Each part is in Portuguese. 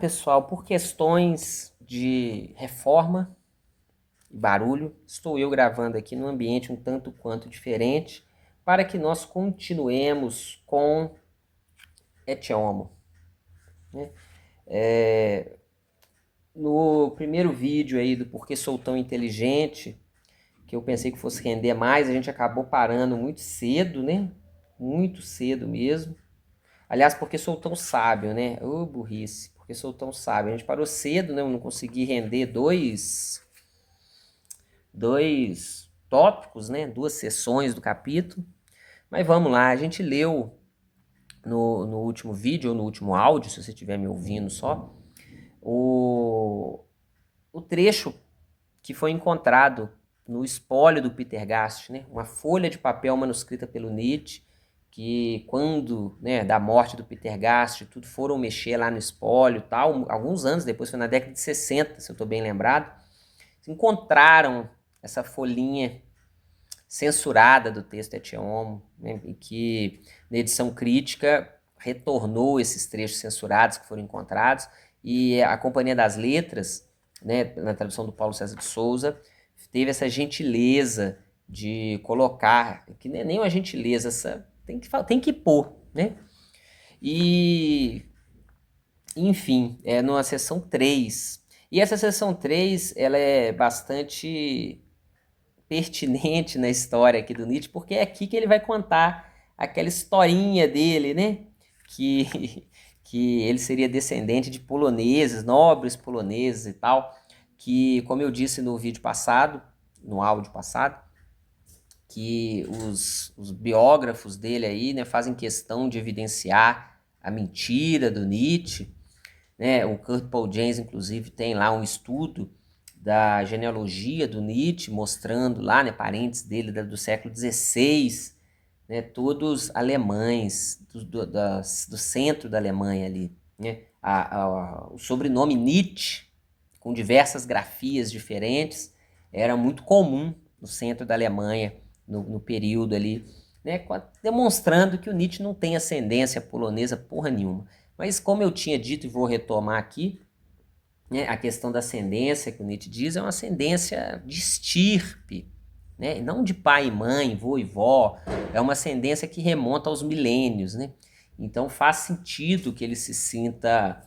Pessoal, por questões de reforma e barulho, estou eu gravando aqui num ambiente um tanto quanto diferente para que nós continuemos com Et Homo, né? No primeiro vídeo aí do Porquê Sou Tão Inteligente, que eu pensei que fosse render mais, a gente acabou parando muito cedo, né? Muito cedo mesmo. Aliás, porque sou tão sábio, né? Ô, burrice, porque sou tão sábio. A gente parou cedo, né? Eu não consegui render dois tópicos, né? Duas sessões do capítulo. Mas vamos lá, a gente leu no último vídeo ou no último áudio, se você estiver me ouvindo só, o trecho que foi encontrado no espólio do Peter Gast, né? Uma folha de papel manuscrita pelo Nietzsche, que quando, né, da morte do Peter Gast, tudo foram mexer lá no espólio e tal, alguns anos depois, foi na década de 60, se eu estou bem lembrado, encontraram essa folhinha censurada do texto Et Homo, né, e que na edição crítica retornou esses trechos censurados que foram encontrados, e a Companhia das Letras, né, na tradução do Paulo César de Souza, teve essa gentileza de colocar, que nem uma gentileza, tem que pôr, né? E, enfim, é numa seção 3. E essa seção 3, ela é bastante pertinente na história aqui do Nietzsche, porque é aqui que ele vai contar aquela historinha dele, né? Que, que ele seria descendente de poloneses, nobres poloneses e tal, que, como eu disse no vídeo passado, no áudio passado, que os biógrafos dele aí, né, fazem questão de evidenciar a mentira do Nietzsche, né? O Kurt Paul James, inclusive, tem lá um estudo da genealogia do Nietzsche, mostrando lá, né, parentes dele do século XVI, né, todos alemães, do centro da Alemanha ali, né? O sobrenome Nietzsche, com diversas grafias diferentes, era muito comum no centro da Alemanha, no período ali, né, demonstrando que o Nietzsche não tem ascendência polonesa porra nenhuma. Mas como eu tinha dito e vou retomar aqui, né, a questão da ascendência que o Nietzsche diz é uma ascendência de estirpe, né, não de pai e mãe, vô e vó, é uma ascendência que remonta aos milênios, né? Então faz sentido que ele se sinta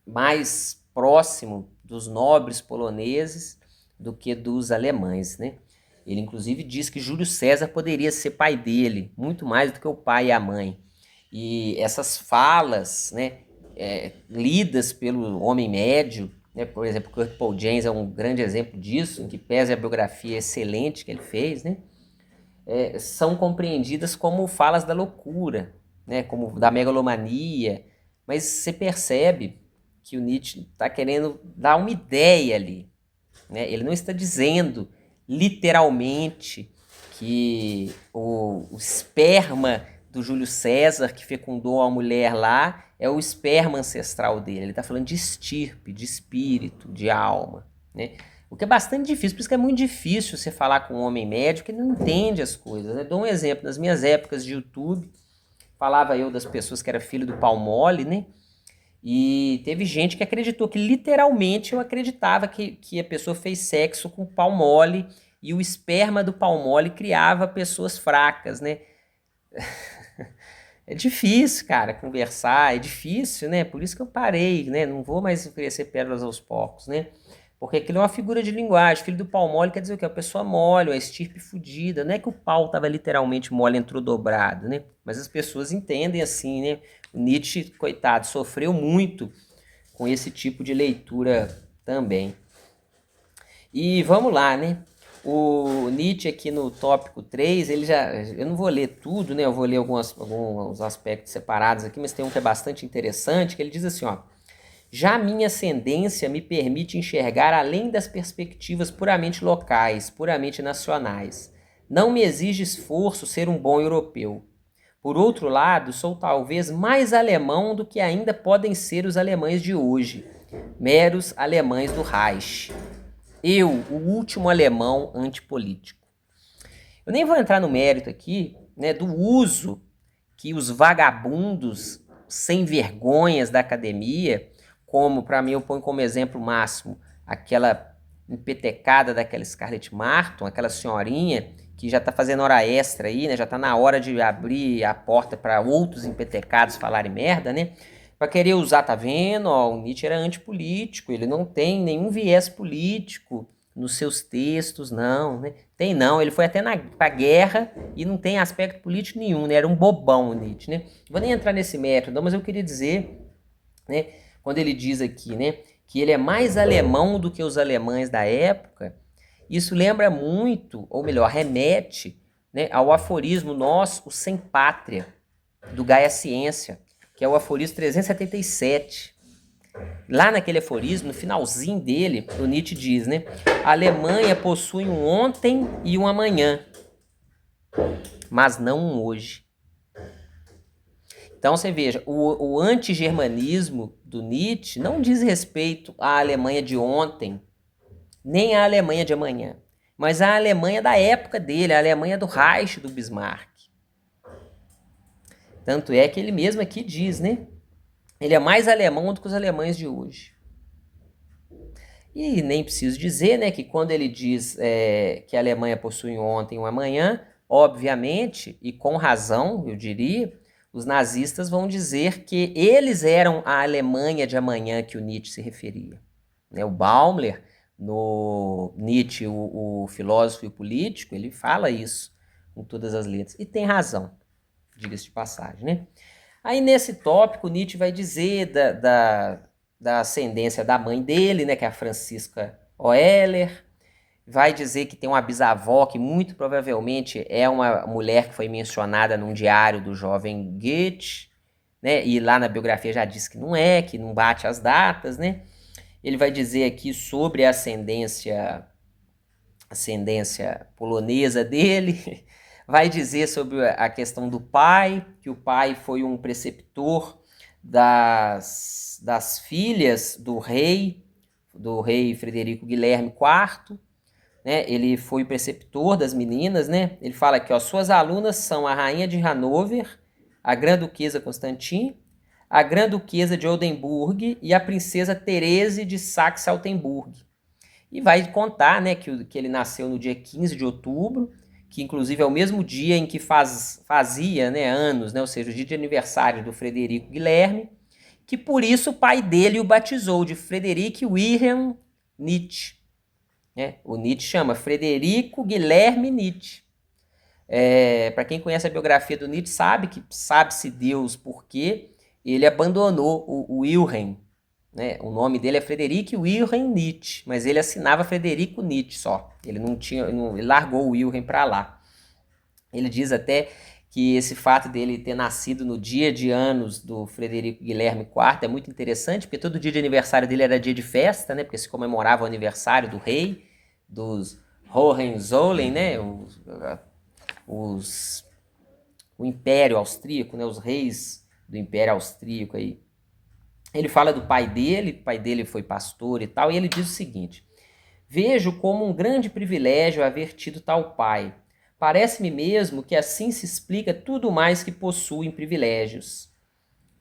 mais próximo dos nobres poloneses do que dos alemães, né? Ele inclusive diz que Júlio César poderia ser pai dele, muito mais do que o pai e a mãe. E essas falas, né, lidas pelo homem médio, né, por exemplo, Kurt Paul James é um grande exemplo disso, em que pese a biografia excelente que ele fez, né, são compreendidas como falas da loucura, né, como da megalomania, mas você percebe que o Nietzsche está querendo dar uma ideia ali, né? Ele não está dizendo literalmente que o esperma do Júlio César que fecundou a mulher lá é o esperma ancestral dele. Ele está falando de estirpe, de espírito, de alma, né? O que é bastante difícil, por isso que é muito difícil você falar com um homem médio que não entende as coisas, né? Dou um exemplo, nas minhas épocas de YouTube, falava eu das pessoas que era filho do pau mole, né? E teve gente que acreditou que literalmente eu acreditava que a pessoa fez sexo com pau mole e o esperma do pau mole criava pessoas fracas, né? É difícil, cara, conversar, é difícil, né? Por isso que eu parei, né? Não vou mais oferecer pérolas aos porcos, né? Porque aquilo é uma figura de linguagem. Filho do pau mole quer dizer o quê? A pessoa mole, a estirpe fudida. Não é que o pau estava literalmente mole, entrou dobrado, né? Mas as pessoas entendem assim, né? O Nietzsche, coitado, sofreu muito com esse tipo de leitura também. E vamos lá, né? O Nietzsche aqui no tópico 3, ele já, eu não vou ler tudo, né? Eu vou ler alguns aspectos separados aqui, mas tem um que é bastante interessante, que ele diz assim, ó: já minha ascendência me permite enxergar além das perspectivas puramente locais, puramente nacionais. Não me exige esforço ser um bom europeu. Por outro lado, sou talvez mais alemão do que ainda podem ser os alemães de hoje, meros alemães do Reich. Eu, o último alemão antipolítico. Eu nem vou entrar no mérito aqui, né, do uso que os vagabundos sem vergonhas da academia, como, para mim, eu ponho como exemplo máximo aquela empetecada daquela Scarlett Martin, aquela senhorinha que já está fazendo hora extra aí, né? Já está na hora de abrir a porta para outros empetecados falarem merda, né? Para querer usar, tá vendo? Ó, o Nietzsche era antipolítico, ele não tem nenhum viés político nos seus textos, não, né? Tem não, ele foi até pra guerra e não tem aspecto político nenhum, né? Era um bobão o Nietzsche, né? Não vou nem entrar nesse método, mas eu queria dizer, né? Quando ele diz aqui, né? Que ele é mais alemão do que os alemães da época, isso lembra muito, ou melhor, remete, né, ao aforismo Nós, os Sem Pátria, do Gaia Ciência, que é o aforismo 377. Lá naquele aforismo, no finalzinho dele, o Nietzsche diz, né? A Alemanha possui um ontem e um amanhã, mas não um hoje. Então você veja, o antigermanismo do Nietzsche não diz respeito à Alemanha de ontem, nem à Alemanha de amanhã, mas à Alemanha da época dele, a Alemanha do Reich, do Bismarck. Tanto é que ele mesmo aqui diz, né? Ele é mais alemão do que os alemães de hoje. E nem preciso dizer, né, que quando ele diz que a Alemanha possui um ontem e um amanhã, obviamente, e com razão, eu diria, os nazistas vão dizer que eles eram a Alemanha de amanhã que o Nietzsche se referia. O Baumler, no Nietzsche, o filósofo e o político, ele fala isso com todas as letras. E tem razão, diga-se de passagem, né? Aí nesse tópico, Nietzsche vai dizer da ascendência da mãe dele, né, que é a Francisca Oeller, vai dizer que tem uma bisavó que muito provavelmente é uma mulher que foi mencionada num diário do jovem Goethe, né, e lá na biografia já diz que não bate as datas, né. Ele vai dizer aqui sobre a ascendência polonesa dele, vai dizer sobre a questão do pai, que o pai foi um preceptor das filhas do rei Frederico Guilherme IV, né? Ele foi preceptor das meninas, né? Ele fala aqui, ó, suas alunas são a rainha de Hanover, a grã-duquesa Constantine, a grã-duquesa de Oldenburg e a princesa Terese de Saxe-Altenburg. E vai contar, né, que ele nasceu no dia 15 de outubro, que inclusive é o mesmo dia em que fazia, né, anos, né, ou seja, o dia de aniversário do Frederico Guilherme, que por isso o pai dele o batizou de Frederic Wilhelm Nietzsche. Né? O Nietzsche chama Frederico Guilherme Nietzsche. Para quem conhece a biografia do Nietzsche, sabe-se Deus por que ele abandonou o Wilhelm. Né? O nome dele é Frederic Wilhelm Nietzsche, mas ele assinava Frederico Nietzsche só. Ele ele largou o Wilhelm para lá. Ele diz até que esse fato dele ter nascido no dia de anos do Frederico Guilherme IV é muito interessante, porque todo dia de aniversário dele era dia de festa, né? Porque se comemorava o aniversário do rei, dos Hohenzollern, né? O Império Austríaco, né? Os reis do Império Austríaco aí. Ele fala do pai dele, o pai dele foi pastor e tal, e ele diz o seguinte: vejo como um grande privilégio haver tido tal pai. Parece-me mesmo que assim se explica tudo mais que possuem privilégios.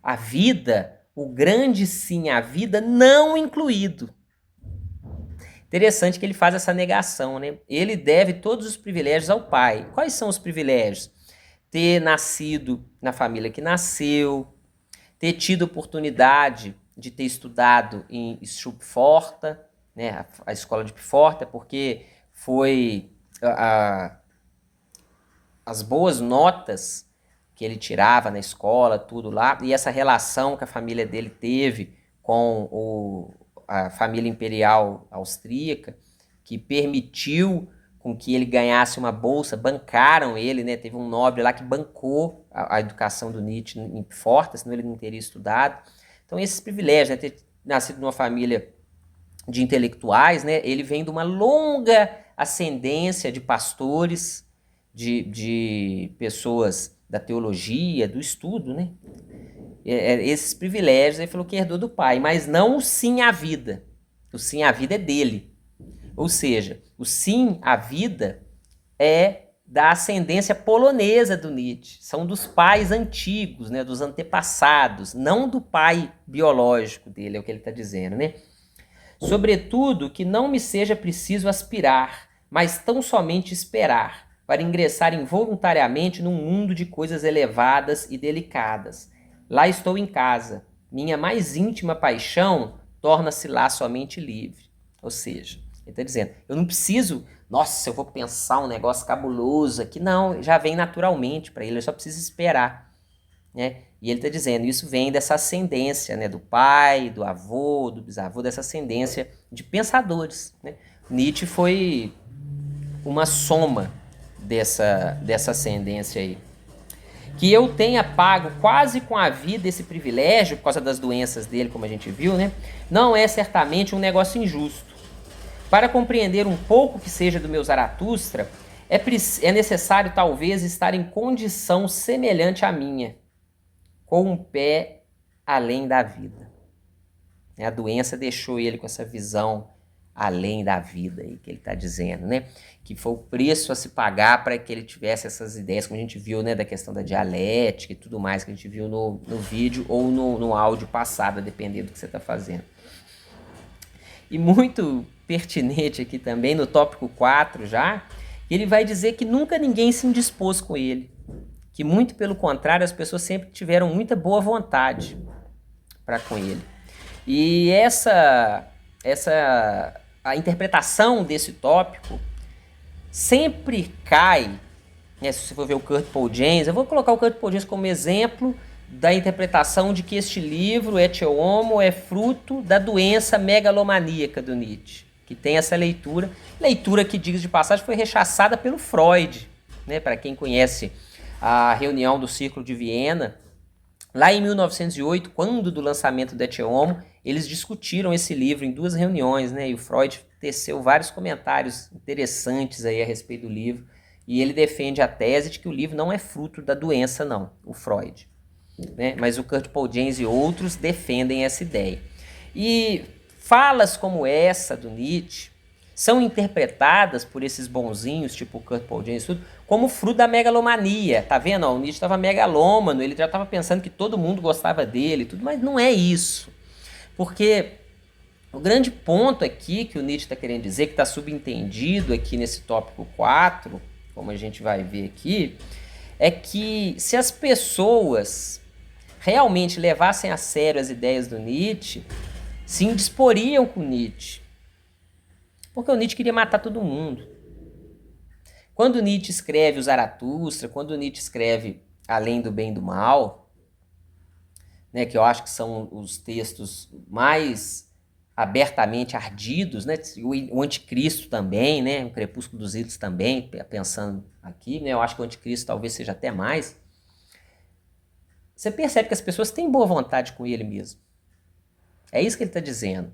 A vida, o grande sim, a vida não incluído. Interessante que ele faz essa negação, né? Ele deve todos os privilégios ao pai. Quais são os privilégios? Ter nascido na família que nasceu, ter tido oportunidade de ter estudado em Schupforta, né, a escola de Pforta, porque foi as boas notas que ele tirava na escola, tudo lá, e essa relação que a família dele teve com a família imperial austríaca, que permitiu com que ele ganhasse uma bolsa, bancaram ele, né? Teve um nobre lá que bancou a educação do Nietzsche em Pforta, senão ele não teria estudado. Então esses privilégios, né? Ter nascido numa família de intelectuais, né? Ele vem de uma longa ascendência de pastores, de pessoas da teologia, do estudo, né? Esses privilégios ele falou que herdou do pai, mas não o sim à vida. O sim à vida é dele. Ou seja, o sim à vida é da ascendência polonesa do Nietzsche. São dos pais antigos, né, dos antepassados, não do pai biológico dele, é o que ele está dizendo, né? Sobretudo, que não me seja preciso aspirar, mas tão somente esperar, para ingressar involuntariamente num mundo de coisas elevadas e delicadas. Lá estou em casa. Minha mais íntima paixão torna-se lá somente livre. Ou seja, ele está dizendo, eu não preciso, nossa, eu vou pensar um negócio cabuloso aqui. Não, já vem naturalmente para ele, eu só preciso esperar. Né? E ele está dizendo, isso vem dessa ascendência, né, do pai, do avô, do bisavô, dessa ascendência de pensadores. Né? Nietzsche foi uma soma dessa ascendência aí. Que eu tenha pago quase com a vida esse privilégio, por causa das doenças dele, como a gente viu, né? Não é certamente um negócio injusto. Para compreender um pouco que seja do meu Zaratustra, é necessário talvez estar em condição semelhante à minha, com um pé além da vida. A doença deixou ele com essa visão além da vida aí que ele está dizendo, né? Que foi o preço a se pagar para que ele tivesse essas ideias, como a gente viu, né, da questão da dialética e tudo mais que a gente viu no vídeo ou no áudio passado, dependendo do que você está fazendo. E muito pertinente aqui também, no tópico 4 já, ele vai dizer que nunca ninguém se indispôs com ele, que muito pelo contrário, as pessoas sempre tiveram muita boa vontade para com ele. E a interpretação desse tópico sempre cai, né, se você for ver o Kurt Paul James, eu vou colocar o Kurt Paul James como exemplo da interpretação de que este livro, Ecce Homo, é fruto da doença megalomaníaca do Nietzsche, que tem essa leitura que, diga de passagem, foi rechaçada pelo Freud, né, para quem conhece a reunião do Círculo de Viena, lá em 1908, quando do lançamento do Ecce Homo, eles discutiram esse livro em 2 reuniões, né? E o Freud teceu vários comentários interessantes aí a respeito do livro, e ele defende a tese de que o livro não é fruto da doença, não, o Freud. Né? Mas o Kurt Paul James e outros defendem essa ideia. E falas como essa do Nietzsche são interpretadas por esses bonzinhos, tipo o Kurt Paul James, como fruto da megalomania. Tá vendo? Ó, o Nietzsche estava megalômano, ele já estava pensando que todo mundo gostava dele, tudo, mas não é isso. Porque o grande ponto aqui que o Nietzsche está querendo dizer, que está subentendido aqui nesse tópico 4, como a gente vai ver aqui, é que se as pessoas realmente levassem a sério as ideias do Nietzsche, se indisporiam com Nietzsche. Porque o Nietzsche queria matar todo mundo. Quando Nietzsche escreve o Zaratustra, quando Nietzsche escreve Além do Bem e do Mal, né, que eu acho que são os textos mais abertamente ardidos, né, o Anticristo também, né, o Crepúsculo dos Ídolos também, pensando aqui, né, eu acho que o Anticristo talvez seja até mais. Você percebe que as pessoas têm boa vontade com ele mesmo. É isso que ele está dizendo.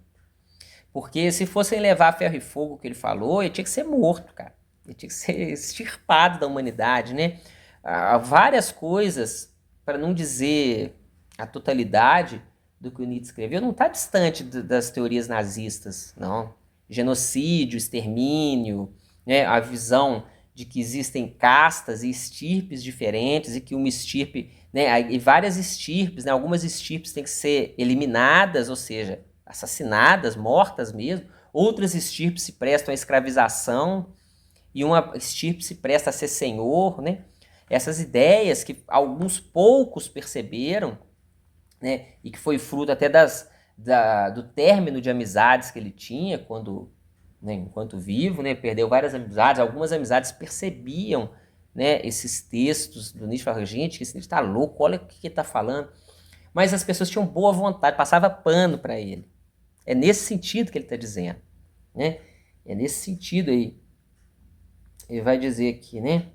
Porque se fossem levar ferro e fogo o que ele falou, ele tinha que ser morto, cara. Ele tinha que ser extirpado da humanidade, né? Há várias coisas, para não dizer a totalidade do que o Nietzsche escreveu, não está distante das teorias nazistas, não. Genocídio, extermínio, né? A visão de que existem castas e estirpes diferentes e que uma estirpe, né? E várias estirpes, né? Algumas estirpes têm que ser eliminadas, ou seja, assassinadas, mortas mesmo. Outras estirpes se prestam à escravização e uma estirpe se presta a ser senhor, né? Essas ideias que alguns poucos perceberam, né? E que foi fruto até do término de amizades que ele tinha quando, né, enquanto vivo, né? Perdeu várias amizades, algumas amizades percebiam, né, esses textos do Nietzsche, falavam, gente, esse Nietzsche está louco, olha o que ele está falando. Mas as pessoas tinham boa vontade, passava pano para ele. É nesse sentido que ele está dizendo, né? É nesse sentido aí. Ele vai dizer aqui, né?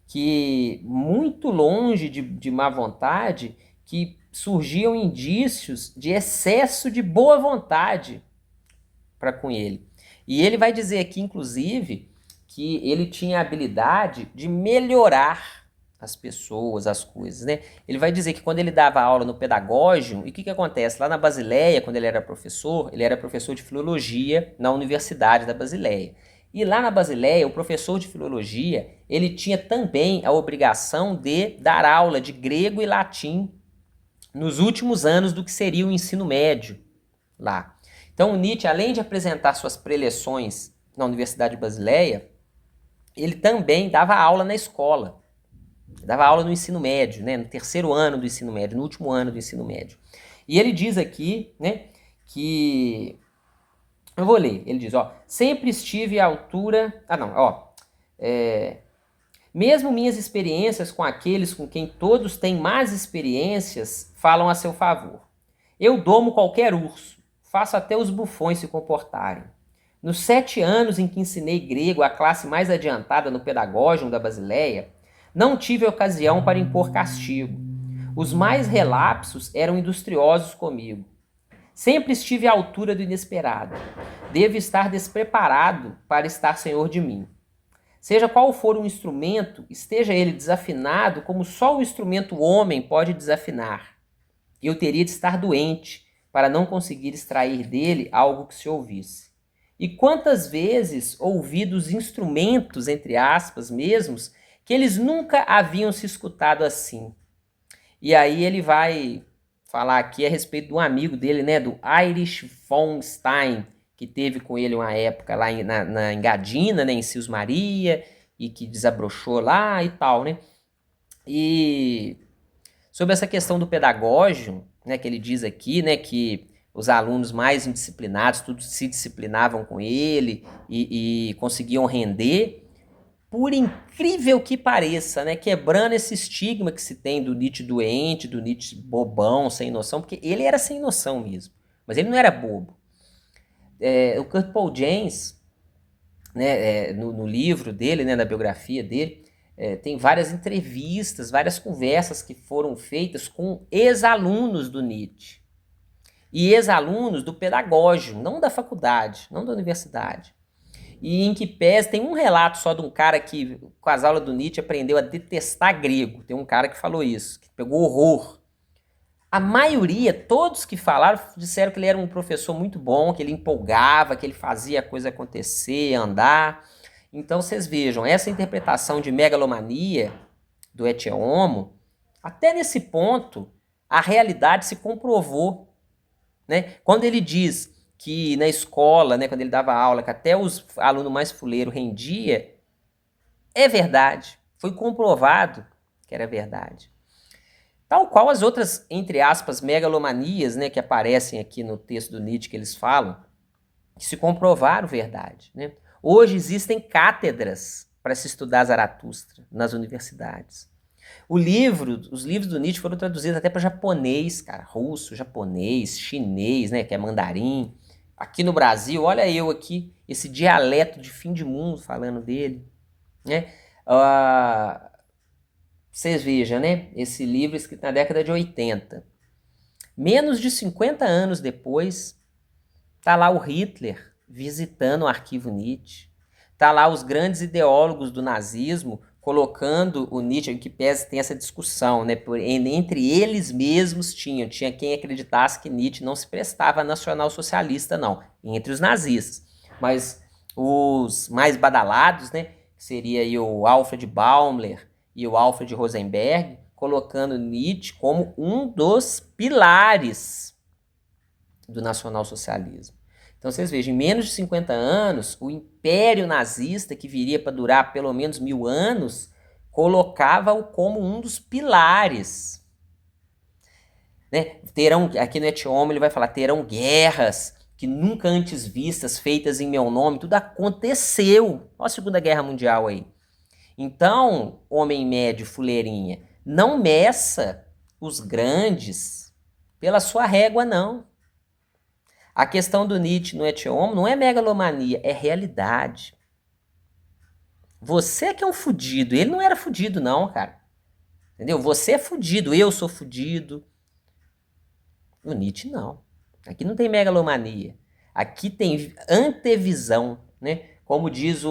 Que muito longe de má vontade, que surgiam indícios de excesso de boa vontade para com ele. E ele vai dizer aqui, inclusive, que ele tinha a habilidade de melhorar as pessoas, as coisas, né? Ele vai dizer que quando ele dava aula no Pedagógium, e o que acontece? Lá na Basileia, quando ele era professor de filologia na Universidade da Basileia. E lá na Basileia, o professor de filologia, ele tinha também a obrigação de dar aula de grego e latim nos últimos anos do que seria o ensino médio lá. Então o Nietzsche, além de apresentar suas preleções na Universidade de Basileia, ele também dava aula na escola. Dava aula no ensino médio, né, no terceiro ano do ensino médio, no último ano do ensino médio. E ele diz aqui, né, que... Eu vou ler. Ele diz, ó, sempre estive à altura... Mesmo minhas experiências com aqueles com quem todos têm más experiências falam a seu favor. Eu domo qualquer urso, faço até os bufões se comportarem. Nos 7 anos em que ensinei grego à classe mais adiantada no Pedagógium da Basileia, não tive ocasião para impor castigo. Os mais relapsos eram industriosos comigo. Sempre estive à altura do inesperado. Devo estar despreparado para estar senhor de mim. Seja qual for o instrumento, esteja ele desafinado como só o instrumento homem pode desafinar. Eu teria de estar doente para não conseguir extrair dele algo que se ouvisse. E quantas vezes ouvi dos instrumentos, entre aspas, mesmos, que eles nunca haviam se escutado assim. E aí ele vai falar aqui a respeito de um amigo dele, né, do Erich von Stein, que teve com ele uma época lá na Engadina, né, em Sils Maria, e que desabrochou lá e tal, né. E sobre essa questão do pedagógio, né, que ele diz aqui, né, que os alunos mais indisciplinados, tudo se disciplinavam com ele e conseguiam render, por incrível que pareça, né, quebrando esse estigma que se tem do Nietzsche doente, do Nietzsche bobão, sem noção, porque ele era sem noção mesmo, mas ele não era bobo. O Kurt Paul James, né, no livro dele, né, na biografia dele, tem várias entrevistas, várias conversas que foram feitas com ex-alunos do Nietzsche. E ex-alunos do pedagógico, não da faculdade, não da universidade. E em que pese, tem um relato só de um cara que, com as aulas do Nietzsche, aprendeu a detestar grego. Tem um cara que falou isso, que pegou horror. A maioria, todos que falaram, disseram que ele era um professor muito bom, que ele empolgava, que ele fazia a coisa acontecer, andar. Então vocês vejam, essa interpretação de megalomania do Ecce Homo, até nesse ponto, a realidade se comprovou, né? Quando ele diz que na escola, né, quando ele dava aula, que até os alunos mais fuleiros rendia, é verdade. Foi comprovado que era verdade. Tal qual as outras, entre aspas, megalomanias, né, que aparecem aqui no texto do Nietzsche que eles falam, que se comprovaram verdade, né? Hoje existem cátedras para se estudar Zaratustra nas universidades. Os livros do Nietzsche foram traduzidos até para japonês, cara, russo, japonês, chinês, né, que é mandarim. Aqui no Brasil, olha eu aqui, esse dialeto de fim de mundo falando dele, né? Vocês vejam, né? Esse livro escrito na década de 80. Menos de 50 anos depois, tá lá o Hitler visitando o arquivo Nietzsche. Tá lá os grandes ideólogos do nazismo colocando o Nietzsche, que pese tem essa discussão, né? Entre eles mesmos tinha quem acreditasse que Nietzsche não se prestava a nacional-socialista, não, entre os nazistas. Mas os mais badalados, né, que seria aí o Alfred Baumler e o Alfred Rosenberg, colocando Nietzsche como um dos pilares do nacional-socialismo. Então vocês vejam, em menos de 50 anos, o império nazista, que viria para durar pelo menos 1000 anos, colocava-o como um dos pilares. Né? Aqui no Ecce Homo ele vai falar, terão guerras que nunca antes vistas, feitas em meu nome, tudo aconteceu. Olha a Segunda Guerra Mundial aí. Então, homem médio, fuleirinha, não meça os grandes pela sua régua, não. A questão do Nietzsche no Ecce Homo não é megalomania, é realidade. Você que é um fudido, ele não era fudido não, cara. Entendeu? Você é fudido, eu sou fudido. O Nietzsche não. Aqui não tem megalomania. Aqui tem antevisão, né? Como diz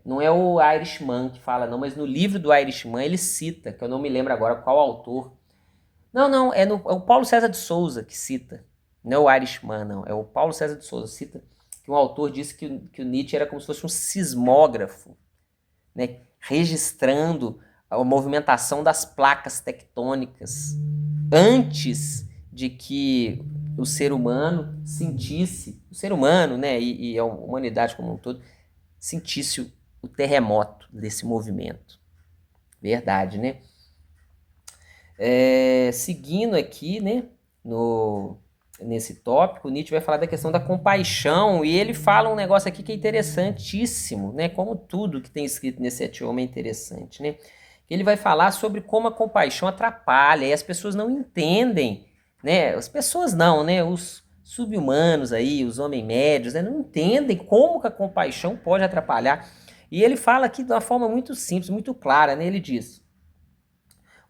não é o Irishman que fala não, mas no livro do Irishman ele cita, que eu não me lembro agora qual autor. Não, é o Paulo César de Souza que cita. Não é o Irishman, não. É o Paulo César de Souza, cita que um autor disse que o Nietzsche era como se fosse um sismógrafo, né, registrando a movimentação das placas tectônicas antes de que o ser humano sentisse, o ser humano, né, e a humanidade como um todo, sentisse o terremoto desse movimento. Verdade, né? Seguindo aqui, né, nesse tópico, Nietzsche vai falar da questão da compaixão, e ele fala um negócio aqui que é interessantíssimo, né? Como tudo que tem escrito nesse Etioma é interessante, né? Ele vai falar sobre como a compaixão atrapalha, e as pessoas não entendem, né? As pessoas não, né? Os sub-humanos aí, os homens médios, né? Não entendem como que a compaixão pode atrapalhar. E ele fala aqui de uma forma muito simples, muito clara, né? Ele diz: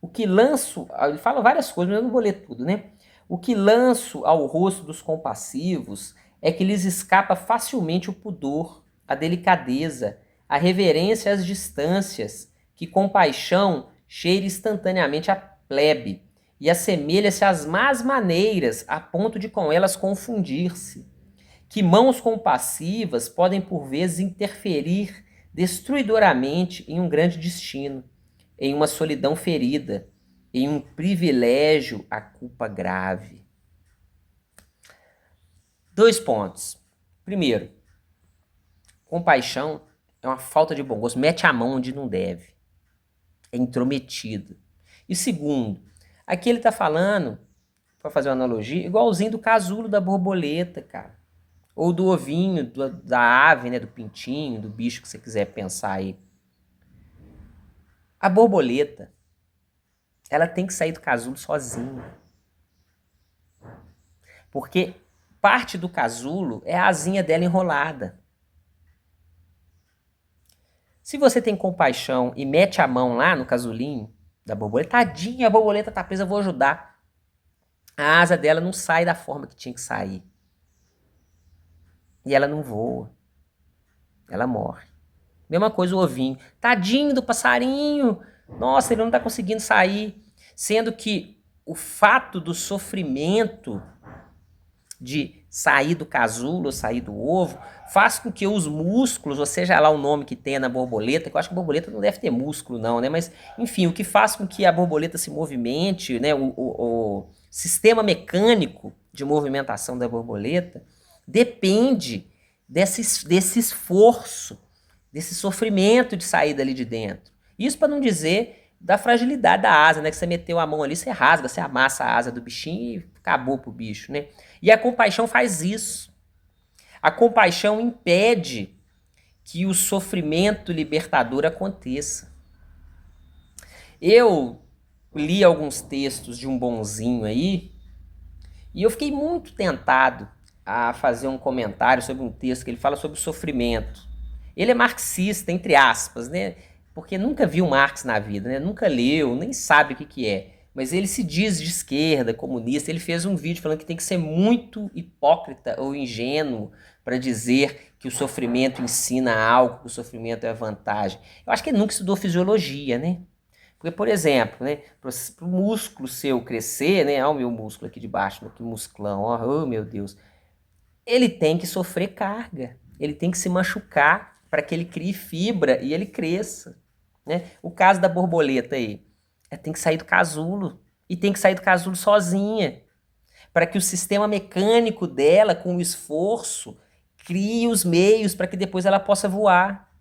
o que lanço, ele fala várias coisas, mas eu não vou ler tudo, né? O que lanço ao rosto dos compassivos é que lhes escapa facilmente o pudor, a delicadeza, a reverência às distâncias, que com paixão cheira instantaneamente a plebe e assemelha-se às más maneiras a ponto de com elas confundir-se. Que mãos compassivas podem por vezes interferir destruidoramente em um grande destino, em uma solidão ferida, em um privilégio a culpa grave. 2 pontos. Primeiro, compaixão é uma falta de bom gosto, mete a mão onde não deve, é intrometido. E segundo, aqui ele está falando, para fazer uma analogia, igualzinho do casulo da borboleta, cara. Ou do ovinho, da ave, né, do pintinho, do bicho que você quiser pensar aí. A borboleta, ela tem que sair do casulo sozinha. Porque parte do casulo é a asinha dela enrolada. Se você tem compaixão e mete a mão lá no casulinho da borboleta, tadinha, a borboleta tá presa, eu vou ajudar. A asa dela não sai da forma que tinha que sair. E ela não voa. Ela morre. Mesma coisa o ovinho. Tadinho do passarinho. Nossa, ele não tá conseguindo sair. Sendo que o fato do sofrimento de sair do casulo ou sair do ovo faz com que os músculos, ou seja lá o nome que tenha na borboleta, que eu acho que a borboleta não deve ter músculo não, né? Mas, enfim, o que faz com que a borboleta se movimente, né? O sistema mecânico de movimentação da borboleta depende desse esforço, desse sofrimento de sair dali de dentro. Isso para não dizer da fragilidade da asa, né? Que você meteu a mão ali, você rasga, você amassa a asa do bichinho e acabou pro bicho, né? E a compaixão faz isso. A compaixão impede que o sofrimento libertador aconteça. Eu li alguns textos de um bonzinho aí e eu fiquei muito tentado a fazer um comentário sobre um texto que ele fala sobre o sofrimento. Ele é marxista, entre aspas, né? Porque nunca viu Marx na vida, né? Nunca leu, nem sabe o que é. Mas ele se diz de esquerda, comunista. Ele fez um vídeo falando que tem que ser muito hipócrita ou ingênuo para dizer que o sofrimento ensina algo, que o sofrimento é vantagem. Eu acho que ele nunca estudou fisiologia, né? Porque, por exemplo, né, para o músculo seu crescer, né? Olha o meu músculo aqui de baixo, que musclão, oh meu Deus. Ele tem que sofrer carga, ele tem que se machucar para que ele crie fibra e ele cresça, né? O caso da borboleta aí, tem que sair do casulo, e tem que sair do casulo sozinha, para que o sistema mecânico dela, com o esforço, crie os meios para que depois ela possa voar.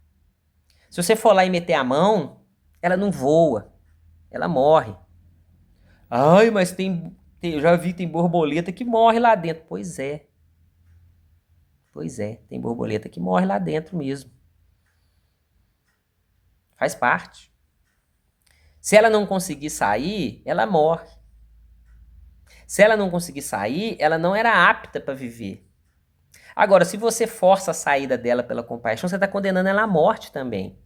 Se você for lá e meter a mão, ela não voa, ela morre. Ai, mas eu já vi que tem borboleta que morre lá dentro. Pois é. Pois é, tem borboleta que morre lá dentro mesmo. Faz parte. Se ela não conseguir sair, ela morre. Se ela não conseguir sair, ela não era apta para viver. Agora, se você força a saída dela pela compaixão, você está condenando ela à morte também.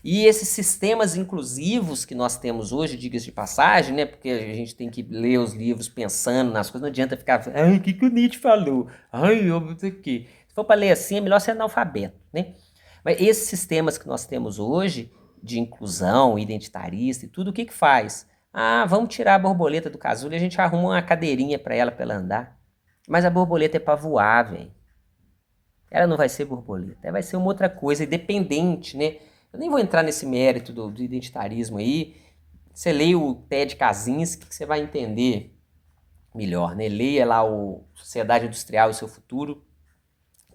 E esses sistemas inclusivos que nós temos hoje, diga-se de passagem, né? Porque a gente tem que ler os livros pensando nas coisas, não adianta ficar, ai, o que o Nietzsche falou? Ai, eu não sei o quê. Se for para ler assim, é melhor ser analfabeto, né? Mas esses sistemas que nós temos hoje, de inclusão, identitarista e tudo, o que que faz? Ah, vamos tirar a borboleta do casulo e a gente arruma uma cadeirinha para ela andar. Mas a borboleta é para voar, velho. ela não vai ser borboleta, ela vai ser uma outra coisa, independente, né? Eu nem vou entrar nesse mérito do identitarismo aí. Você leia o Ted Kaczynski que você vai entender melhor, né? Leia lá o Sociedade Industrial e seu Futuro,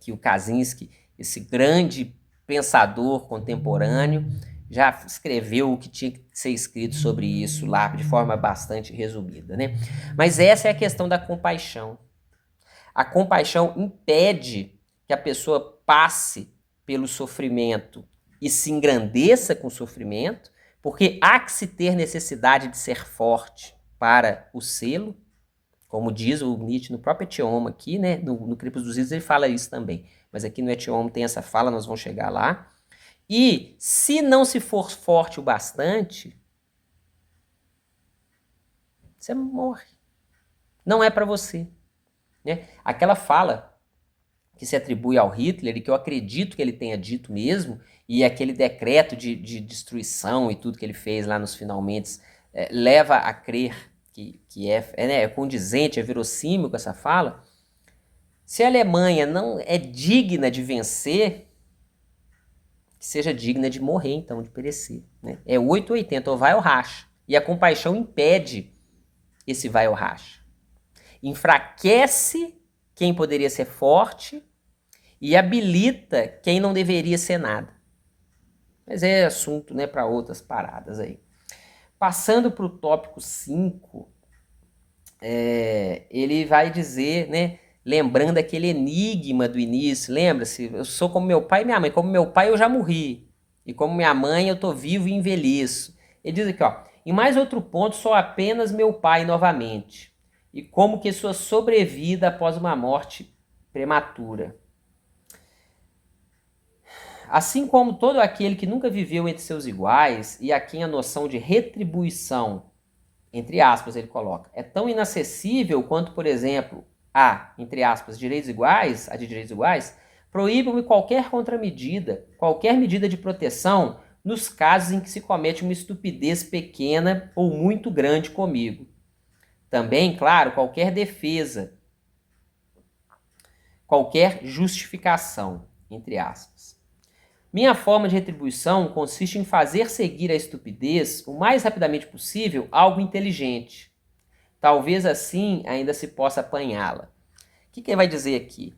que o Kaczynski, esse grande pensador contemporâneo, já escreveu o que tinha que ser escrito sobre isso lá de forma bastante resumida, né? Mas essa é a questão da compaixão. A compaixão impede que a pessoa passe pelo sofrimento e se engrandeça com o sofrimento, porque há que se ter necessidade de ser forte para o selo, como diz o Nietzsche no próprio Etioma aqui, né? No Crepúsculo dos Ídolos ele fala isso também. Mas aqui no Etioma tem essa fala, nós vamos chegar lá. E se não se for forte o bastante, você morre. Não é para você. Né? Aquela fala que se atribui ao Hitler, e que eu acredito que ele tenha dito mesmo, e aquele decreto de destruição e tudo que ele fez lá nos finalmente, leva a crer que é condizente, é verossímil com essa fala. Se a Alemanha não é digna de vencer, que seja digna de morrer, então, de perecer. Né? É 880, ou vai ou racha. E a compaixão impede esse vai ou racha. Enfraquece quem poderia ser forte e habilita quem não deveria ser nada. Mas é assunto, né, para outras paradas aí. Passando para o tópico 5, ele vai dizer, né, lembrando aquele enigma do início, lembra-se? Eu sou como meu pai e minha mãe. Como meu pai eu já morri. E como minha mãe eu tô vivo e envelheço. Ele diz aqui, ó. Em mais outro ponto, sou apenas meu pai novamente. E como que sua sobrevida após uma morte prematura. Assim como todo aquele que nunca viveu entre seus iguais e a quem a noção de retribuição, entre aspas, ele coloca, é tão inacessível quanto, por exemplo, entre aspas, direitos iguais, a de direitos iguais, proíbe-me qualquer contramedida, qualquer medida de proteção nos casos em que se comete uma estupidez pequena ou muito grande comigo. Também, claro, qualquer defesa, qualquer justificação, entre aspas. Minha forma de retribuição consiste em fazer seguir a estupidez o mais rapidamente possível algo inteligente. Talvez assim ainda se possa apanhá-la. O que ele vai dizer aqui?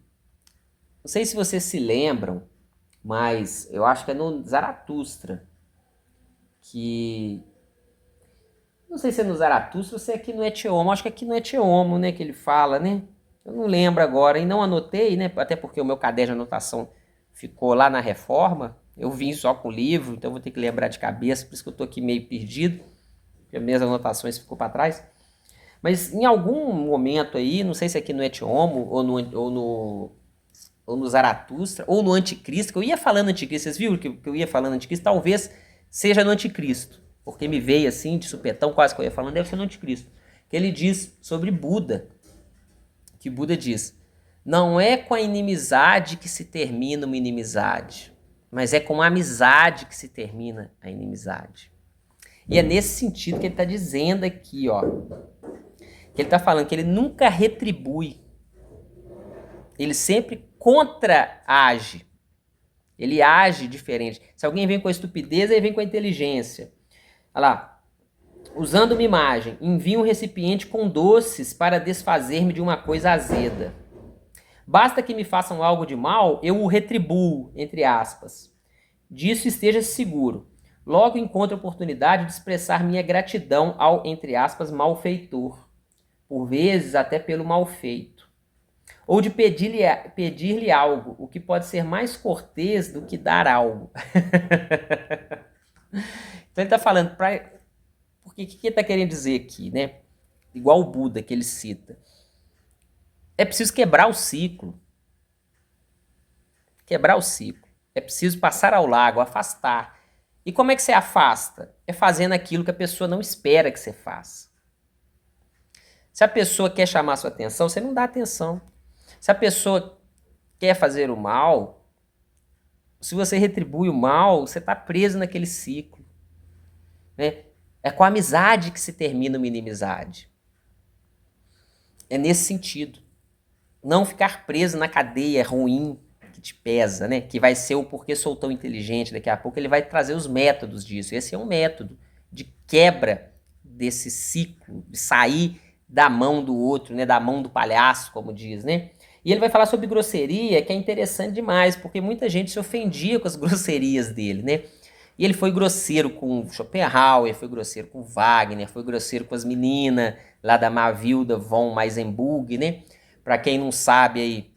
Não sei se vocês se lembram, mas eu acho que é no Zaratustra que... Não sei se é no Zaratustra ou se é aqui no Etiomo. Acho que é aqui no Etiomo, né, que ele fala, né? Eu não lembro agora e não anotei, né? Até porque o meu caderno de anotação ficou lá na Reforma. Eu vim só com o livro, então vou ter que lembrar de cabeça, por isso que eu tô aqui meio perdido. Porque as minhas anotações ficou para trás. Mas em algum momento aí, não sei se é aqui no Etiomo ou no Zaratustra, ou no Anticristo, que eu ia falando Anticristo, vocês viram que eu ia falando Anticristo? Talvez seja no Anticristo, porque me veio assim, de supetão, quase que eu ia falando, deve ser no Anticristo. Que ele diz sobre Buda, que Buda diz, não é com a inimizade que se termina uma inimizade, mas é com a amizade que se termina a inimizade. E é nesse sentido que ele está dizendo aqui, ó, que ele está falando que ele nunca retribui, ele sempre contra-age, ele age diferente. Se alguém vem com a estupidez, ele vem com a inteligência. Olha lá, usando uma imagem, envio um recipiente com doces para desfazer-me de uma coisa azeda. Basta que me façam algo de mal, eu o retribuo, entre aspas. Disso esteja seguro. Logo encontro a oportunidade de expressar minha gratidão ao, entre aspas, malfeitor. Por vezes até pelo mal feito. Ou de pedir-lhe algo, o que pode ser mais cortês do que dar algo. Então ele está falando, porque o que ele está querendo dizer aqui, né? Igual o Buda que ele cita. É preciso quebrar o ciclo. Quebrar o ciclo. É preciso passar ao largo, afastar. E como é que você afasta? É fazendo aquilo que a pessoa não espera que você faça. Se a pessoa quer chamar a sua atenção, você não dá atenção. Se a pessoa quer fazer o mal, se você retribui o mal, você está preso naquele ciclo. Né? É com a amizade que se termina uma inimizade. É nesse sentido. Não ficar preso na cadeia ruim que te pesa, né? Que vai ser o porquê sou tão inteligente. Daqui a pouco ele vai trazer os métodos disso. Esse é um método de quebra desse ciclo, de sair da mão do outro, né? Da mão do palhaço, como diz, né? E ele vai falar sobre grosseria, que é interessante demais, porque muita gente se ofendia com as grosserias dele, né? E ele foi grosseiro com Schopenhauer, foi grosseiro com Wagner, foi grosseiro com as meninas lá da Mavilda von Meisenburg, né? Pra quem não sabe aí,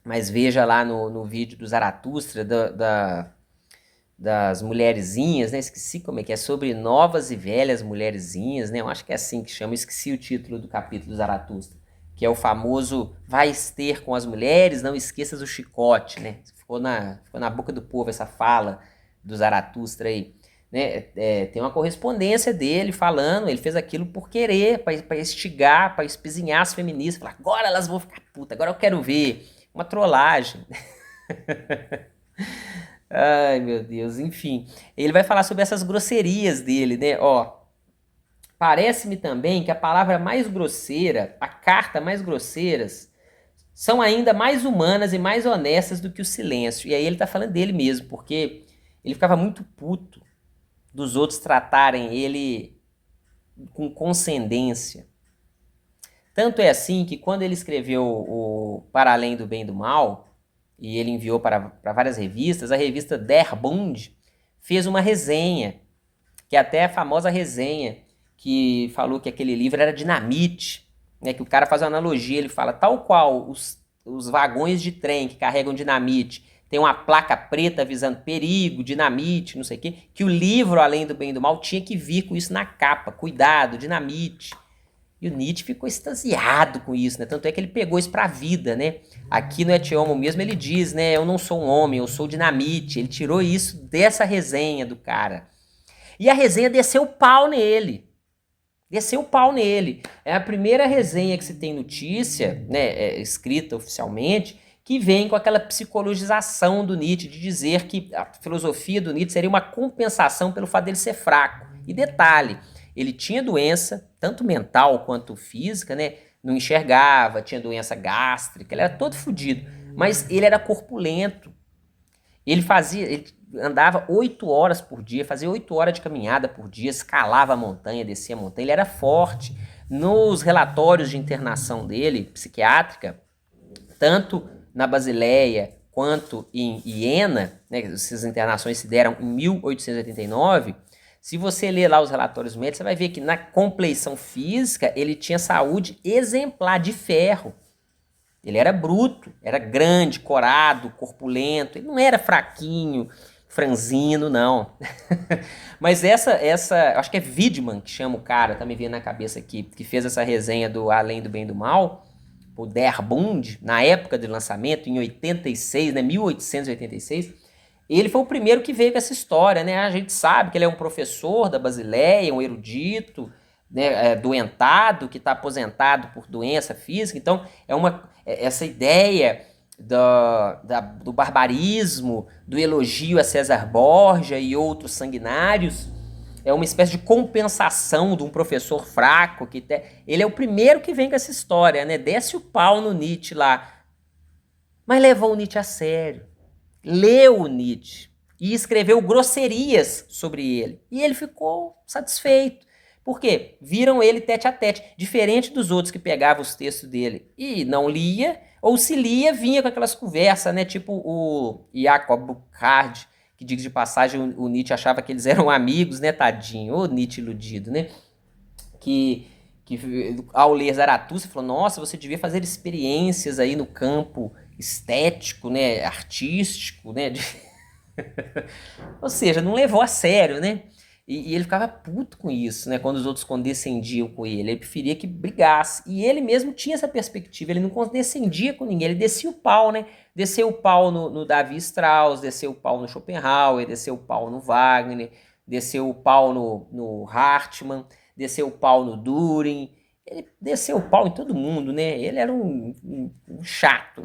mas veja lá no vídeo do Zaratustra, das mulherzinhas, né? Esqueci como é que é, sobre novas e velhas mulherzinhas, né? Eu acho que é assim que chama, esqueci o título do capítulo do Zaratustra, que é o famoso vais ter com as mulheres, não esqueças o chicote, né? Ficou na boca do povo essa fala do Zaratustra aí. Né? Tem uma correspondência dele falando, ele fez aquilo por querer, para instigar, para espizinhar as feministas, falar, agora elas vão ficar putas, agora eu quero ver. Uma trollagem. Ai, meu Deus, enfim. Ele vai falar sobre essas grosserias dele, né? Ó, parece-me também que a palavra mais grosseira, a carta mais grosseiras, são ainda mais humanas e mais honestas do que o silêncio. E aí ele tá falando dele mesmo, porque ele ficava muito puto dos outros tratarem ele com condescendência. Tanto é assim que quando ele escreveu o Para Além do Bem e do Mal, e ele enviou para várias revistas, a revista Der Bund fez uma resenha, que é até a famosa resenha, que falou que aquele livro era dinamite, né, que o cara faz uma analogia, ele fala, tal qual os vagões de trem que carregam dinamite, tem uma placa preta avisando perigo, dinamite, não sei o quê, que o livro Além do Bem e do Mal tinha que vir com isso na capa, cuidado, dinamite. E o Nietzsche ficou extasiado com isso, né? Tanto é que ele pegou isso pra vida, né? Aqui no Et Homo mesmo ele diz, né? Eu não sou um homem, eu sou dinamite. Ele tirou isso dessa resenha do cara. E a resenha desceu o pau nele. Desceu o pau nele. É a primeira resenha que se tem notícia, né? Escrita oficialmente, que vem com aquela psicologização do Nietzsche, de dizer que a filosofia do Nietzsche seria uma compensação pelo fato dele ser fraco. E detalhe, ele tinha doença, tanto mental quanto física, né? Não enxergava, tinha doença gástrica, ele era todo fodido. Mas ele era corpulento. Ele andava 8 horas por dia, fazia 8 horas de caminhada por dia, escalava a montanha, descia a montanha, ele era forte. Nos relatórios de internação dele, psiquiátrica, tanto na Basileia quanto em Iena, né, essas internações se deram em 1889, se você ler lá os relatórios médicos, você vai ver que na compleição física ele tinha saúde exemplar, de ferro. Ele era bruto, era grande, corado, corpulento, ele não era fraquinho, franzino, não. Mas acho que é Widman que chama o cara, tá me vendo na cabeça aqui, que fez essa resenha do Além do Bem e do Mal, o Der Bund, na época do lançamento, em 86, né, 1886, ele foi o primeiro que veio com essa história, né? A gente sabe que ele é um professor da Basileia, um erudito, né, doentado, que está aposentado por doença física. Então, essa ideia do barbarismo, do elogio a César Borgia e outros sanguinários, é uma espécie de compensação de um professor fraco. Ele é o primeiro que vem com essa história, né? Desce o pau no Nietzsche lá. Mas levou o Nietzsche a sério. Leu o Nietzsche e escreveu grosserias sobre ele. E ele ficou satisfeito. Por quê? Viram ele tete a tete, diferente dos outros que pegavam os textos dele e não lia, ou se lia, vinha com aquelas conversas, né? Tipo o Jacob Burckhardt, que diga de passagem, o Nietzsche achava que eles eram amigos, né, tadinho? Ô Nietzsche iludido, né? Que ao ler Zaratustra, falou, nossa, você devia fazer experiências aí no campo estético, né, artístico, né? Ou seja, não levou a sério, né? E ele ficava puto com isso, né? Quando os outros condescendiam com ele. Ele preferia que brigasse. E ele mesmo tinha essa perspectiva. Ele não condescendia com ninguém. Ele descia o pau, né? Desceu o pau no Davi Strauss, desceu o pau no Schopenhauer, desceu o pau no Wagner, desceu o pau no Hartmann, desceu o pau no Dürer. Ele desceu o pau em todo mundo, né? Ele era um chato.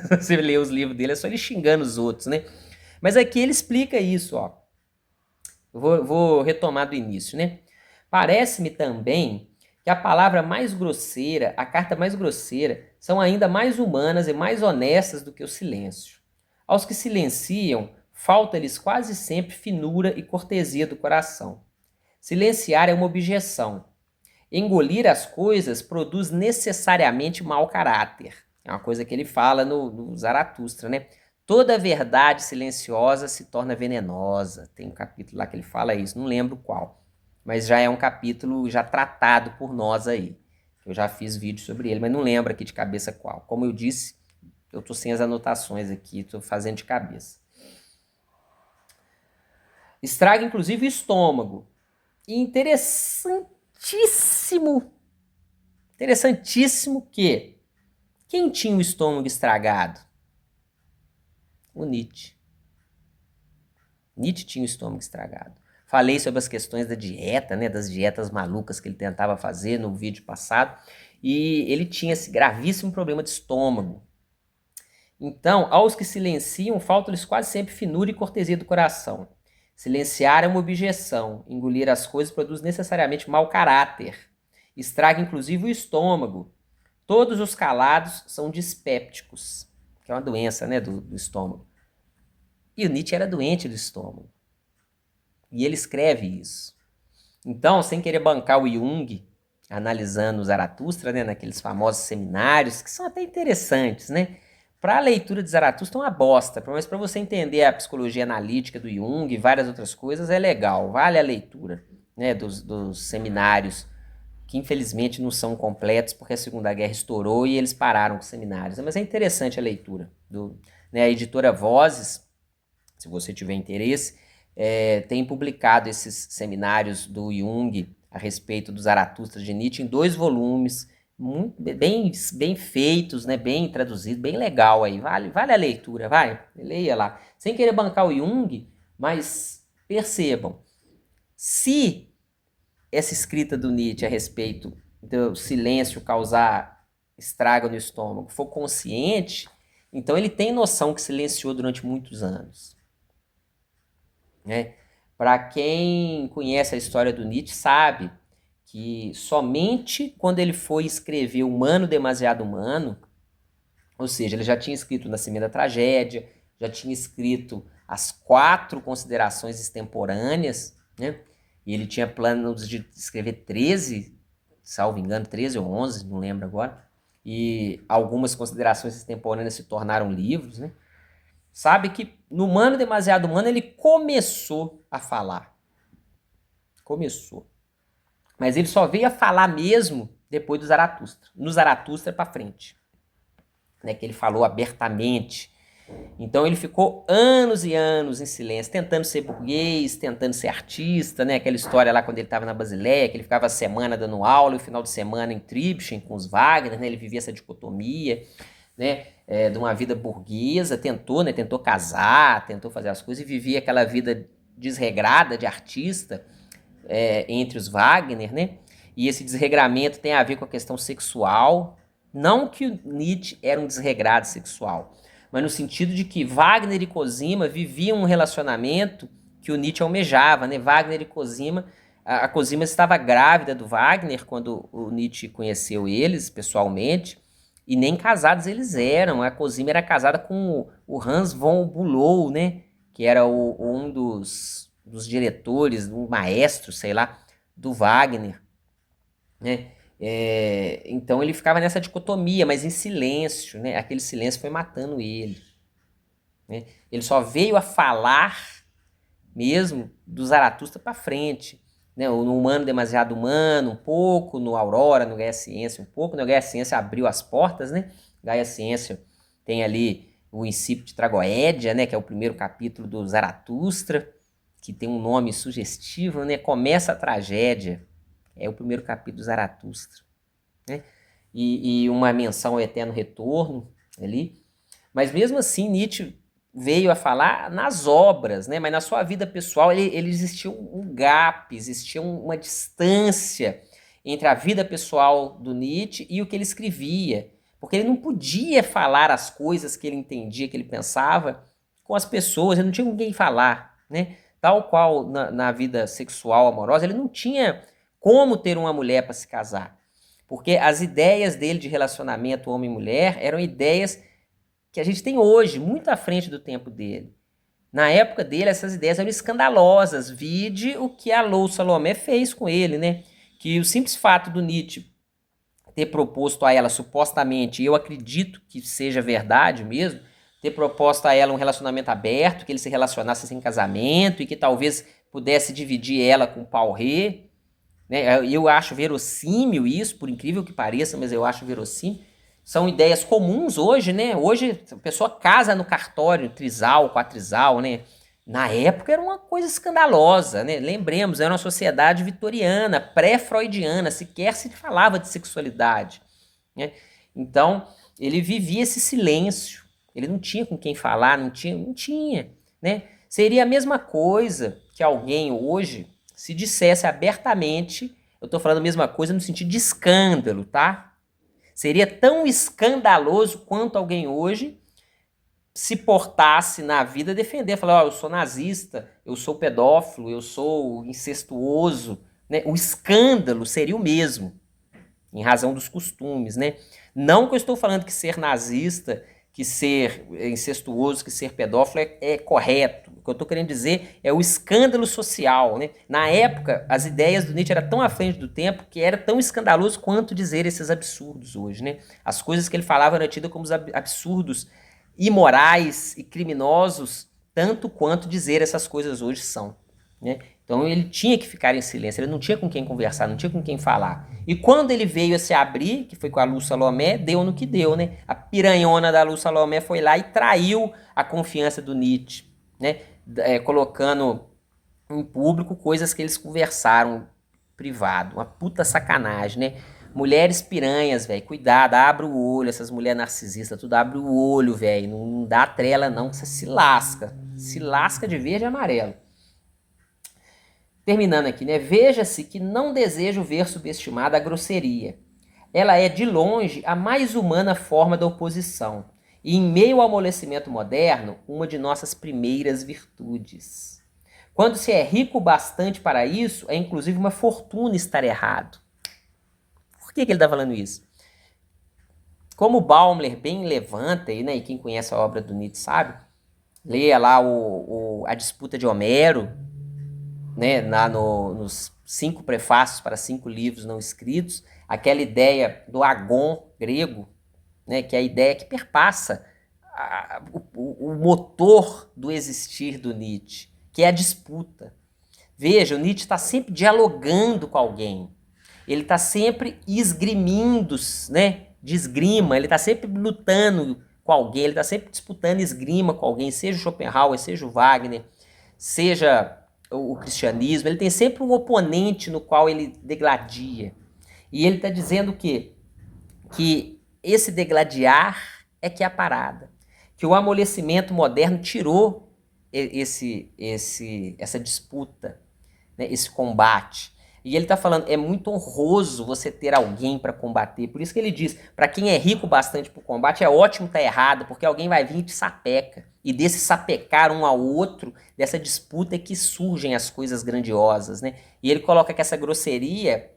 Você lê os livros dele, é só ele xingando os outros, né? Mas aqui ele explica isso, ó. Eu vou retomar do início, né? Parece-me também que a palavra mais grosseira, a carta mais grosseira, são ainda mais humanas e mais honestas do que o silêncio. Aos que silenciam, falta-lhes quase sempre finura e cortesia do coração. Silenciar é uma objeção. Engolir as coisas produz necessariamente mau caráter. É uma coisa que ele fala no Zaratustra, né? Toda verdade silenciosa se torna venenosa. Tem um capítulo lá que ele fala isso, não lembro qual. Mas já é um capítulo já tratado por nós aí. Eu já fiz vídeo sobre ele, mas não lembro aqui de cabeça qual. Como eu disse, eu tô sem as anotações aqui, tô fazendo de cabeça. Estraga inclusive o estômago. E interessantíssimo que quem tinha o estômago estragado? O Nietzsche. Nietzsche tinha o estômago estragado. Falei sobre as questões da dieta, né, das dietas malucas que ele tentava fazer no vídeo passado, e ele tinha esse gravíssimo problema de estômago. Então, aos que silenciam, falta-lhes quase sempre finura e cortesia do coração. Silenciar é uma objeção, engolir as coisas produz necessariamente mau caráter, estraga inclusive o estômago. Todos os calados são dispépticos, que é uma doença, né, do estômago. E o Nietzsche era doente do estômago. E ele escreve isso. Então, sem querer bancar o Jung, analisando o Zaratustra, né, naqueles famosos seminários, que são até interessantes, né? Para a leitura de Zaratustra é uma bosta, mas para você entender a psicologia analítica do Jung e várias outras coisas é legal, vale a leitura, né, dos seminários, que infelizmente não são completos porque a Segunda Guerra estourou e eles pararam com os seminários. Mas é interessante a leitura. Né, a editora Vozes, se você tiver interesse, tem publicado esses seminários do Jung a respeito do Zaratustra de Nietzsche em 2 volumes, muito, bem feitos, né, bem traduzidos, bem legal aí, vale a leitura, vai, leia lá. Sem querer bancar o Jung, mas percebam, se essa escrita do Nietzsche a respeito do silêncio causar estrago no estômago for consciente, então ele tem noção que silenciou durante muitos anos. Né? Para quem conhece a história do Nietzsche sabe que somente quando ele foi escrever Humano Demasiado Humano, ou seja, ele já tinha escrito O Nascimento da Tragédia, já tinha escrito as 4 considerações extemporâneas, né? E ele tinha planos de escrever 13, salvo engano, 13 ou 11, não lembro agora, e algumas considerações extemporâneas se tornaram livros, né? Sabe que no Humano Demasiado Humano ele começou a falar. Começou. Mas ele só veio a falar mesmo depois do Zaratustra. No Zaratustra para frente. Né, que ele falou abertamente. Então ele ficou anos e anos em silêncio, tentando ser burguês, tentando ser artista, né? Aquela história lá quando ele estava na Basileia, que ele ficava a semana dando aula e o final de semana em Tribschen com os Wagner, né? Ele vivia essa dicotomia, né? De uma vida burguesa, tentou casar, tentou fazer as coisas e vivia aquela vida desregrada de artista entre os Wagner, né? E esse desregramento tem a ver com a questão sexual. Não que o Nietzsche era um desregrado sexual, mas no sentido de que Wagner e Cosima viviam um relacionamento que o Nietzsche almejava, né? Wagner e Cosima, a Cosima estava grávida do Wagner quando o Nietzsche conheceu eles pessoalmente, e nem casados eles eram. A Cosima era casada com o Hans von Bülow, né? Que era um dos diretores, um maestro, sei lá, do Wagner, né? Então ele ficava nessa dicotomia, mas em silêncio, né? Aquele silêncio foi matando ele, né? Ele só veio a falar mesmo do Zaratustra para frente, né? No Humano Demasiado Humano, um pouco, no Aurora, no Gaia Ciência, um pouco, no Gaia Ciência abriu as portas, né? Gaia Ciência tem ali o Incipit Tragoédia, né? Que é o primeiro capítulo do Zaratustra, que tem um nome sugestivo, né? Começa a tragédia. É o primeiro capítulo do Zaratustra, né? E uma menção ao eterno retorno ali. Mas mesmo assim, Nietzsche veio a falar nas obras, né? Mas na sua vida pessoal ele existia um gap, existia uma distância entre a vida pessoal do Nietzsche e o que ele escrevia. Porque ele não podia falar as coisas que ele entendia, que ele pensava, com as pessoas, ele não tinha com quem falar, né? Tal qual na vida sexual, amorosa, ele não tinha como ter uma mulher para se casar. Porque as ideias dele de relacionamento homem e mulher eram ideias que a gente tem hoje, muito à frente do tempo dele. Na época dele, essas ideias eram escandalosas. Vide o que a Lou Salomé fez com ele, né? Que o simples fato do Nietzsche ter proposto a ela, supostamente, e eu acredito que seja verdade mesmo, ter proposto a ela um relacionamento aberto, que eles se relacionassem sem casamento e que talvez pudesse dividir ela com o Paul-Ré, né? Eu acho verossímil isso, por incrível que pareça, mas eu acho verossímil. São ideias comuns hoje, né? Hoje a pessoa casa no cartório, trisal, quatrisal, né? Na época era uma coisa escandalosa, né? Lembremos, era uma sociedade vitoriana, pré-freudiana, sequer se falava de sexualidade, né? Então, ele vivia esse silêncio, ele não tinha com quem falar, não tinha, né? Seria a mesma coisa que alguém hoje se dissesse abertamente, eu tô falando a mesma coisa no sentido de escândalo, tá? Seria tão escandaloso quanto alguém hoje se portasse na vida defender, falar, eu sou nazista, eu sou pedófilo, eu sou incestuoso, né? O escândalo seria o mesmo, em razão dos costumes, né? Não que eu estou falando que ser nazista, que ser incestuoso, que ser pedófilo é correto. O que eu estou querendo dizer é o escândalo social, né? Na época, as ideias do Nietzsche eram tão à frente do tempo que era tão escandaloso quanto dizer esses absurdos hoje, né? As coisas que ele falava eram tidas como absurdos, imorais e criminosos, tanto quanto dizer essas coisas hoje são, né? Então ele tinha que ficar em silêncio, ele não tinha com quem conversar, não tinha com quem falar. E quando ele veio a se abrir, que foi com a Lou Salomé, deu no que deu, né? A piranhona da Lou Salomé foi lá e traiu a confiança do Nietzsche, né? Colocando em público coisas que eles conversaram privado. Uma puta sacanagem, né? Mulheres piranhas, velho, cuidado, abre o olho, essas mulheres narcisistas, tudo abre o olho, velho, não dá trela não, que você se lasca de verde e amarelo. Terminando aqui, né? Veja-se que não desejo ver subestimada a grosseria. Ela é, de longe, a mais humana forma da oposição. E, em meio ao amolecimento moderno, uma de nossas primeiras virtudes. Quando se é rico bastante para isso, é inclusive uma fortuna estar errado. Por que ele está falando isso? Como Baumler bem levanta, né, e quem conhece a obra do Nietzsche sabe, leia lá a Disputa de Homero, né, nos 5 prefácios para 5 livros não escritos, aquela ideia do agon grego, né, que é a ideia que perpassa o motor do existir do Nietzsche, que é a disputa. Veja, o Nietzsche está sempre dialogando com alguém, ele está sempre esgrimindo, né, de esgrima, ele está sempre lutando com alguém, ele está sempre disputando esgrima com alguém, seja o Schopenhauer, seja o Wagner, seja o cristianismo, ele tem sempre um oponente no qual ele degladia. E ele está dizendo que esse degladiar é que é a parada. Que o amolecimento moderno tirou essa disputa, né, esse combate. E ele está falando, é muito honroso você ter alguém para combater. Por isso que ele diz, para quem é rico bastante para o combate, é ótimo estar errado, porque alguém vai vir e te sapeca. E desse sapecar um ao outro, dessa disputa é que surgem as coisas grandiosas, né? E ele coloca que essa grosseria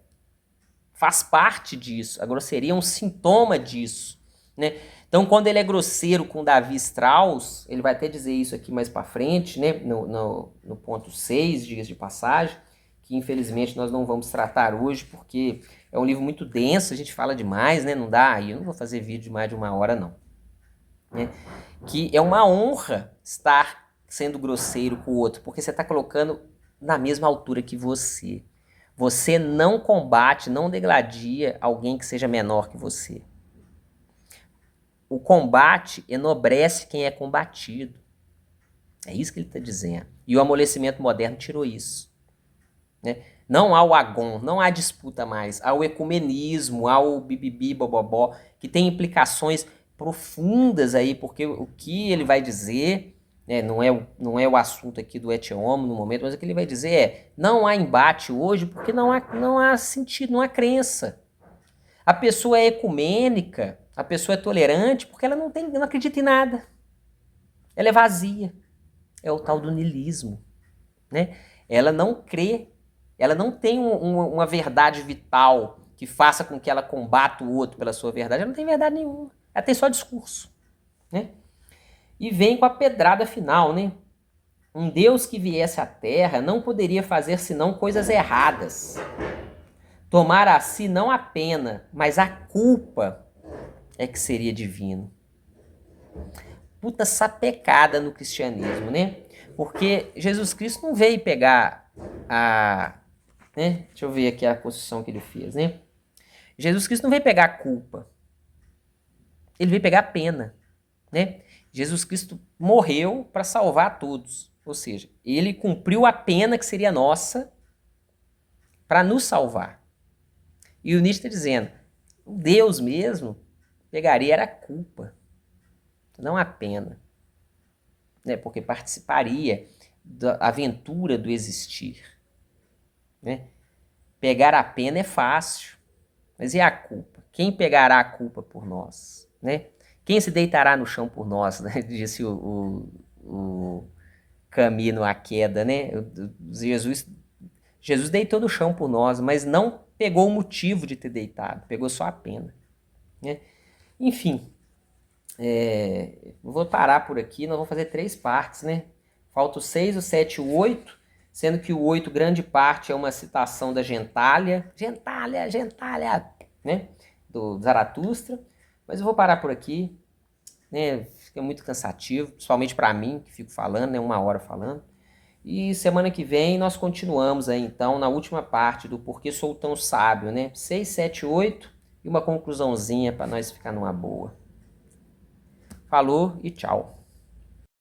faz parte disso. A grosseria é um sintoma disso, né? Então, quando ele é grosseiro com Davi Strauss, ele vai até dizer isso aqui mais para frente, né? No ponto 6, diga-se de passagem, que infelizmente nós não vamos tratar hoje, porque é um livro muito denso, a gente fala demais, né? Não dá, e eu não vou fazer vídeo de mais de 1 hora, não. Né? Que é uma honra estar sendo grosseiro com o outro, porque você está colocando na mesma altura que você. Você não combate, não degladia alguém que seja menor que você. O combate enobrece quem é combatido. É isso que ele está dizendo. E o amolecimento moderno tirou isso. Né? Não há o agon, não há disputa mais. Há o ecumenismo, há o bibibi, bobobó, que tem implicações profundas aí, porque o que ele vai dizer, né, não é o assunto aqui do Et Homo no momento, mas o que ele vai dizer é, não há embate hoje porque não há sentido, não há crença. A pessoa é ecumênica, a pessoa é tolerante porque ela não acredita em nada. Ela é vazia. É o tal do niilismo. Né? Ela não crê, ela não tem uma verdade vital que faça com que ela combata o outro pela sua verdade. Ela não tem verdade nenhuma. Ela tem só discurso. Né? E vem com a pedrada final, né? Um Deus que viesse à Terra não poderia fazer senão coisas erradas. Tomar a si não a pena, mas a culpa é que seria divino. Puta sapecada no cristianismo, né? Porque Jesus Cristo não veio pegar a... né? Deixa eu ver aqui a construção que ele fez, né? Jesus Cristo não veio pegar a culpa. Ele veio pegar a pena, né? Jesus Cristo morreu para salvar todos. Ou seja, ele cumpriu a pena que seria nossa para nos salvar. E o Nietzsche está dizendo, Deus mesmo pegaria era a culpa, não a pena. Né? Porque participaria da aventura do existir. Né? Pegar a pena é fácil, mas e a culpa? Quem pegará a culpa por nós? Né? Quem se deitará no chão por nós? Né? Disse o Caminho à queda, né? Jesus deitou no chão por nós, mas não pegou o motivo de ter deitado, pegou só a pena. Né? Enfim, vou parar por aqui, nós vamos fazer 3 partes, né? Falta o 6, o 7 e o 8, sendo que o 8, grande parte, é uma citação da Gentalha, né? Do Zaratustra, mas eu vou parar por aqui, né? Fica muito cansativo, principalmente para mim, que fico falando, né? 1 hora falando. E semana que vem nós continuamos aí, então, na última parte do Porquê Sou Tão Sábio, né? 6, 7, 8 e uma conclusãozinha para nós ficar numa boa. Falou e tchau.